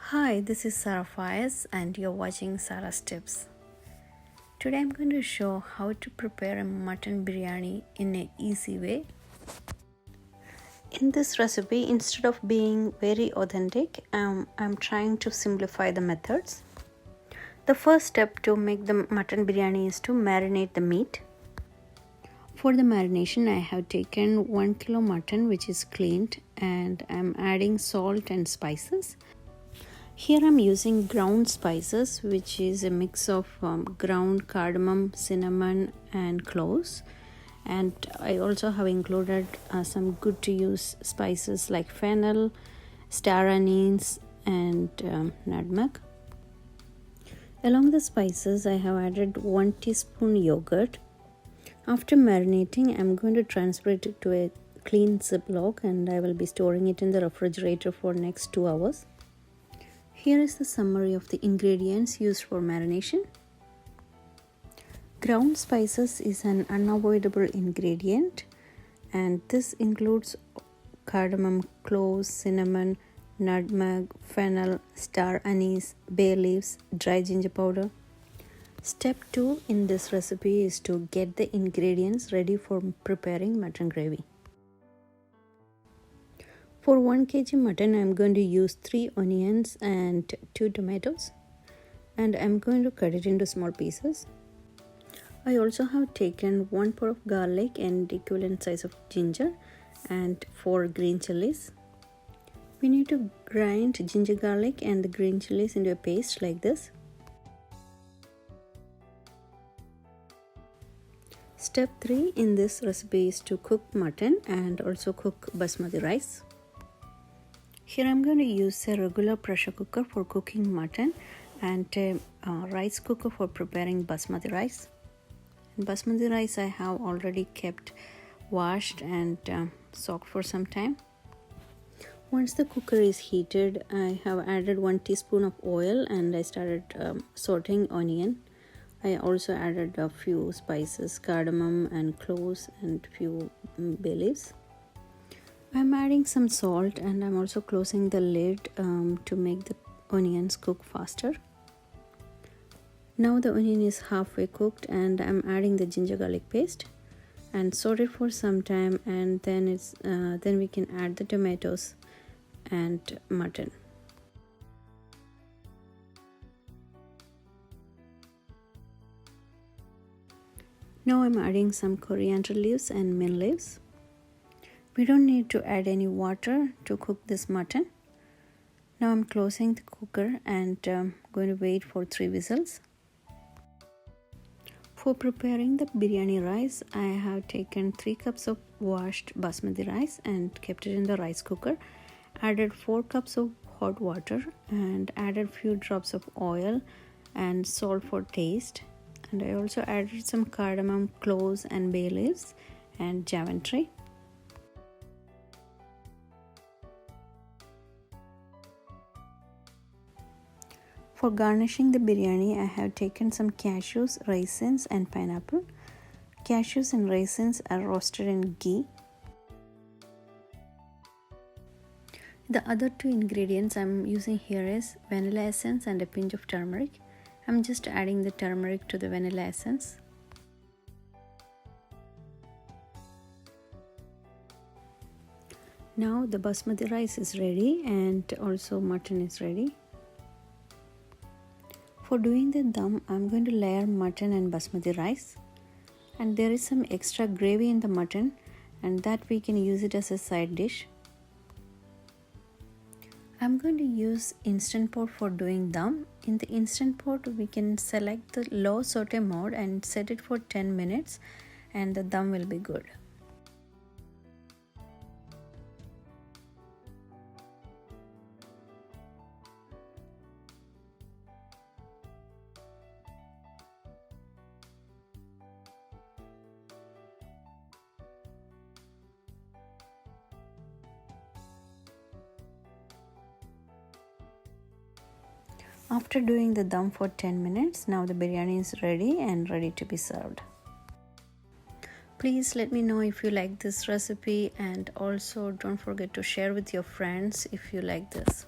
Hi, this is Sarah Fayez and you're watching Sarah's Tips. Today I'm going to show how to prepare a mutton biryani in an easy way. In this recipe, instead of being very authentic, I'm trying to simplify the methods. The first step to make the mutton biryani is to marinate the meat. For the marination, I have taken 1 kilo mutton which is cleaned and I'm adding salt and spices. Here I'm using ground spices, which is a mix of ground cardamom, cinnamon and cloves. And I also have included some good to use spices like fennel, star anise and nutmeg. Along the spices I have added 1 teaspoon yogurt. After marinating, I'm going to transfer it to a clean ziploc and I will be storing it in the refrigerator for next 2 hours. Here is the summary of the ingredients used for marination. Ground spices is an unavoidable ingredient and this includes cardamom, cloves, cinnamon, nutmeg, fennel, star anise, bay leaves, dry ginger powder. Step 2 in this recipe is to get the ingredients ready for preparing mutton gravy. For 1 kg mutton, I'm going to use 3 onions and 2 tomatoes and I'm going to cut it into small pieces. I also have taken 1 pot of garlic and equivalent size of ginger and 4 green chilies. We need to grind ginger garlic and the green chilies into a paste like this. Step 3 in this recipe is to cook mutton and also cook basmati rice. Here I'm going to use a regular pressure cooker for cooking mutton and a rice cooker for preparing basmati rice. In basmati rice I have already kept washed and soaked for some time. Once the cooker is heated, I have added 1 teaspoon of oil and I started sauteing onion. I also added a few spices, cardamom and cloves and few bay leaves. I'm adding some salt and I'm also closing the lid to make the onions cook faster. Now the onion is halfway cooked and I'm adding the ginger garlic paste and saute it for some time and then we can add the tomatoes and mutton. Now I'm adding some coriander leaves and mint leaves. We don't need to add any water to cook this mutton. Now I'm closing the cooker and going to wait for 3 whistles. For preparing the biryani rice, I have taken 3 cups of washed basmati rice and kept it in the rice cooker. Added 4 cups of hot water and added few drops of oil and salt for taste. And I also added some cardamom, cloves and bay leaves and javantry. For garnishing the biryani, I have taken some cashews, raisins and pineapple. Cashews and raisins are roasted in ghee. The other 2 ingredients I'm using here is vanilla essence and a pinch of turmeric. I'm just adding the turmeric to the vanilla essence. Now the basmati rice is ready and also mutton is ready. For doing the dum, I'm going to layer mutton and basmati rice. And there is some extra gravy in the mutton and that we can use it as a side dish. I'm going to use instant pot for doing dum. In the instant pot, we can select the low saute mode and set it for 10 minutes and the dum will be good. After doing the dum for 10 minutes, now the biryani is ready and ready to be served. Please let me know if you like this recipe and also don't forget to share with your friends if you like this.